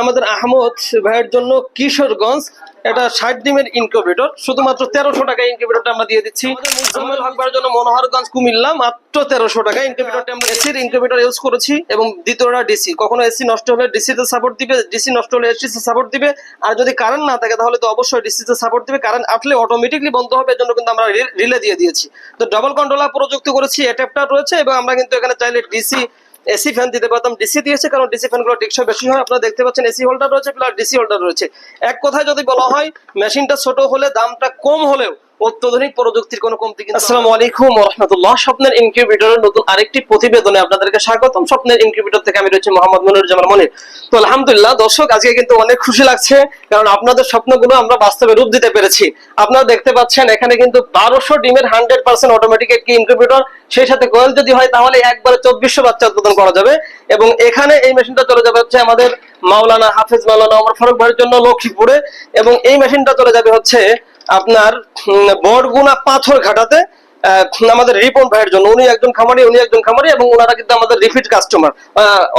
আমাদের আহমদ ভাইয়ের জন্য কিশোরগঞ্জ এটা 60 ডিমের ইনকিউবেটর শুধুমাত্র 1300 টাকা ইনকিউবেটরটা আমরা দিয়ে দিচ্ছি। মুজাম্মেল হক ভাইয়ের জন্য মনোহরগঞ্জ কুমিল্লা মাত্র 1300 টাকা ইনকিউবেটরটা আমরা এসির ইনকিউবেটর ইউজ করেছি এবং দ্বিতীয়টা ডিসি। কখনো এসি নষ্ট হলে ডিসি তে সাপোর্ট দিবে, ডিসি নষ্ট হলে এসি তে সাপোর্ট দিবে, আর যদি কারেন্ট না থাকে তাহলে তো অবশ্যই ডিসি তে সাপোর্ট দিবে। কারেন্ট আসলে অটোমেটিকলি বন্ধ হবে, এজন্য কিন্তু আমরা রিলে দিয়ে দিয়েছি। তো ডাবল কন্ট্রোলার প্রযুক্তি করেছি, অ্যাডাপ্টার রয়েছে এবং আমরা কিন্তু এখানে চাইলে ডিসি এসি ফ্যান দিতে পারতাম, ডিসি দিয়েছে কারণ ডিসি ফ্যানগুলো টেকসই বেশি হয়। আপনারা দেখতে পাচ্ছেন এসি হোল্ডার রয়েছে প্লাস ডিসি হোল্ডার রয়েছে। এক কথায় যদি বলা হয় মেশিনটা ছোট হলে দামটা কম হলেও অত্যাধুনিক প্রযুক্তির কোনো কমতি কিন্তু। আসসালামু আলাইকুম ওয়া রাহমাতুল্লাহ। স্বপ্নের ইনকিউবেটরের নতুন আরেকটি প্রতিবেদনে আপনাদেরকে স্বাগতম। স্বপ্নের ইনকিউবেটর থেকে আমি রয়েছে মোহাম্মদ মনিরুজ্জামান মনির। তো আলহামদুলিল্লাহ দর্শক, আজকে কিন্তু অনেক খুশি লাগছে কারণ আপনাদের স্বপ্নগুলো আমরা বাস্তবে রূপ দিতে পেরেছি। আপনারা দেখতে পাচ্ছেন এখানে কিন্তু 1200 ডিমের 100% অটোমেটিক একটি ইনকিউবেটর, সেই সাথে কোয়েল যদি হয় তাহলে একবারে 2400 বাচ্চা উৎপাদন করা যাবে। এবং এখানে এই মেশিনটা চলে যাবে হচ্ছে আমাদের মাওলানা হাফেজ মাওলানা ওমর ফারুক ভাইয়ের জন্য লক্ষ্মীপুরে, এবং এই মেশিনটা চলে যাবে হচ্ছে আপনার বড়গুনা পাথর ঘাটাতে আমাদের রিপন ভাইয়ের জন্য। উনি একজন খামারি এবং ওনারা কিন্তু আমাদের রিপিট কাস্টমার,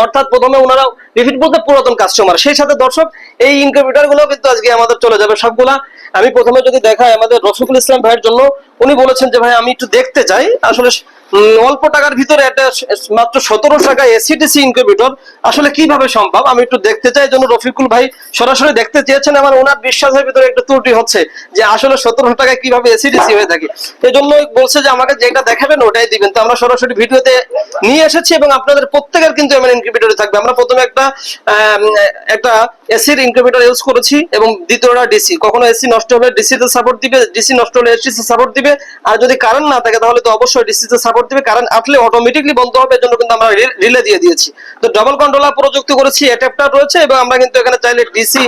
অর্থাৎ প্রথমে ওনারা রিপিট বলতে পুরাতন কাস্টমার। সেই সাথে দর্শক এই ইনকিউবেটর গুলো কিন্তু আজকে আমাদের চলে যাবে সবগুলা। আমি প্রথমে যদি দেখাই আমাদের রফিকুল ইসলাম ভাইয়ের জন্য, উনি বলেছেন যে ভাই আমি একটু দেখতে চাই আসলে অল্প টাকার ভিতরে একটা মাত্র 1700 টাকা এসিডিসি ইনকিউবেটর আসলে কিভাবে সম্ভব, আমি একটু দেখতে চাই। জন্য রফিকুল ভাই সরাসরি দেখতে চেয়েছেন। আমার ওনার বিশ্বাসের ভিতরে একটা ত্রুটি হচ্ছে যে আসলে 1700 টাকায় কিভাবে এসিডিসি হয়ে থাকে। এই জন্য বলছে যে আমাকে যেটা দেখাবেন ওটাই দিবেন। তো আমরা সরাসরি ভিডিওতে নিয়ে এসেছি এবং আপনাদের প্রত্যেকের কিন্তু এমন ইনকিউবেটরে থাকবে। আমরা প্রথমে একটা এসির ইনকিউবেটর ইউজ করেছি এবং দ্বিতীয়টা ডিসি। কখনো এসি নষ্ট হলে ডিসি তে সাপোর্ট দিবে, ডিসি নষ্ট হলে এসি তে সাপোর্ট দিবে, আর যদি কারেন্ট না থাকে তাহলে তো অবশ্যই ডিসি তে সাপোর্ট দিবে। কারেন্ট আসলে অটোমেটিকলি বন্ধ হবে, এজন্য কিন্তু আমরা রিলে দিয়ে দিয়েছি। তো ডাবল কন্ট্রোলার প্রযুক্তি করেছি, অ্যাডাপ্টার রয়েছে এবং আমরা কিন্তু এখানে চাইলে ডিসি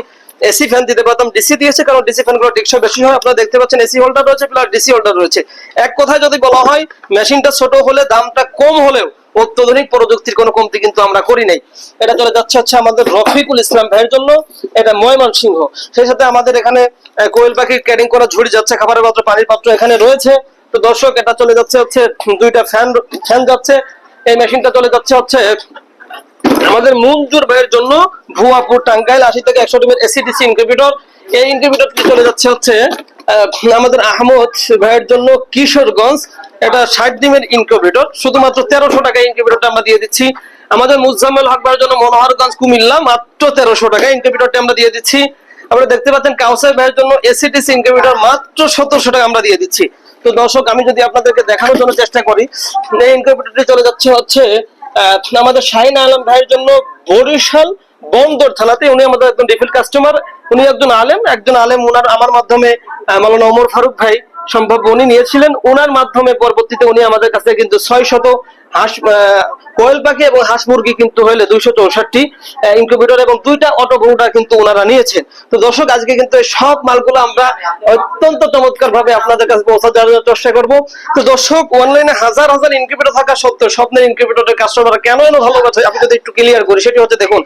এসি ফ্যান দিতে পারতাম, ডিসি দিয়েছে কারণ ডিসি ফ্যানগুলো টেকসই বেশি হয়। আপনারা দেখতে পাচ্ছেন এসি হোল্ডার রয়েছে প্লাস ডিসি হোল্ডার রয়েছে। এক কথায় যদি বলা হয় মেশিনটা ছোট হলে দামটা কম হলেও অত্যাধুনিক প্রযুক্তির কোনো কমতি কিন্তু আমরা করি নাই। এটা চলে যাচ্ছে হচ্ছে আমাদের রফিকুল ইসলাম ভাইয়ের জন্য, এটা ময়মনসিংহ। সেই সাথে আমাদের এখানে কোয়েল পাখির ক্যারিং করা ঝুড়ি যাচ্ছে, খাবারের পাত্র পানির পাত্র এখানে রয়েছে। তো দর্শক এটা চলে যাচ্ছে হচ্ছে দুইটা ফ্যান যাচ্ছে। এই মেশিনটা চলে যাচ্ছে হচ্ছে আমাদের মঞ্জুর ভাইয়ের জন্য ভুয়াপুর টাঙ্গাইল 80 থেকে 100 ডিমের এসিডিসি ইনকিউবেটর। এই ইনকিউবেটরটি চলে যাচ্ছে হচ্ছে আমাদের আহমদ ভাইয়ের জন্য কিশোরগঞ্জ, এটা 60 ডিমের ইনকিউবেটর শুধুমাত্র 1300 টাকা ইনকিউবেটরটা আমরা দিয়ে দিচ্ছি। আমাদের মুজাম্মেল হক ভাইয়ের জন্য মনোহরগঞ্জ কুমিল্লা মাত্র 1300 টাকা ইনকিউবেটরটা আমরা দিয়ে দিচ্ছি। আপনারা দেখতে পাচ্ছেন কাউসার ভাইয়ের জন্য এসিডিসি ইনকিউবেটর মাত্র 1700 টাকা আমরা দিয়ে দিচ্ছি। তো দর্শক আমি যদি আপনাদেরকে দেখানোর জন্য চেষ্টা করি, এই ইনকিউবেটরটি চলে যাচ্ছে হচ্ছে আমাদের শাহিন আলম ভাইয়ের জন্য বরিশাল বন্দর থানাতে। উনি আমাদের একজন রিপিট কাস্টমার, উনি একজন আলেম। ওনার আমার মাধ্যমে মাওলানা ওমর ফারুক ভাই সম্ভব উনি নিয়েছিলেন, ওনার মাধ্যমে পরবর্তীতে উনি আমাদের কাছে কিন্তু 600 হাঁস কোয়েল পাখি এবং হাঁস মুরগি কিন্তু হইলে 264 ইনকিউবেটর এবং 2টা অটো ব্রুডার কিন্তু ওনারা নিয়েছেন। তো দর্শক আজকে কিন্তু এই সব মালগুলো আমরা অত্যন্ত চমৎকার ভাবে আপনাদের কাছে পৌঁছে দেওয়ার চেষ্টা করব। তো দর্শক অনলাইনে হাজার হাজার ইনকিউবেটর থাকা সত্ত্বেও স্বপ্নের ইনকিউবেটরের কাস্টমার কেন ভালোবাসে আমি যদি একটু ক্লিয়ার করি, সেটি হচ্ছে দেখুন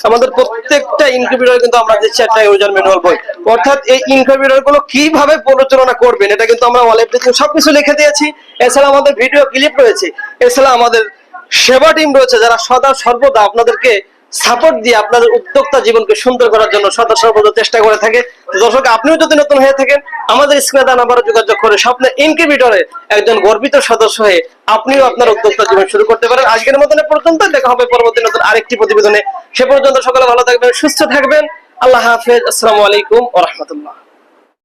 আমাদের প্রত্যেকটা ইনকিউবেটর কিন্তু আমরা দিচ্ছি একটা ইউজার ম্যানুয়াল বই, অর্থাৎ এই ইনকিউবেটর গুলো কিভাবে পরিচালনা করবেন এটা কিন্তু আমরা ওয়াল অ্যাপ্লিকেশন সবকিছু লিখে দিয়েছি। এছাড়া আমাদের ভিডিও ক্লিপ রয়েছে, এছাড়া আমাদের সেবা টিম রয়েছে যারা সদা সর্বদা আপনাদেরকে সাপোর্ট দিয়ে আপনাদের উদ্যোক্তা জীবনকে সুন্দর করার জন্য সদা সর্বদা চেষ্টা করে থাকে। দর্শক আপনিও যদি নতুন হয়ে থাকেন আমাদের স্ক্রিনে দেওয়া নাম্বারে যোগাযোগ করে স্বপ্নের ইনকিউবেটরে একজন গর্বিত সদস্য হয়ে আপনিও আপনার উদ্যোক্তা জীবন শুরু করতে পারেন। আজকের মতন পর্যন্ত, দেখা হবে পরবর্তী নতুন আরেকটি প্রতিবেদনে। সে পর্যন্ত সকলে ভালো থাকবেন, সুস্থ থাকবেন। আল্লাহ হাফেজ। আসসালামু আলাইকুম ওয়া রাহমাতুল্লাহ।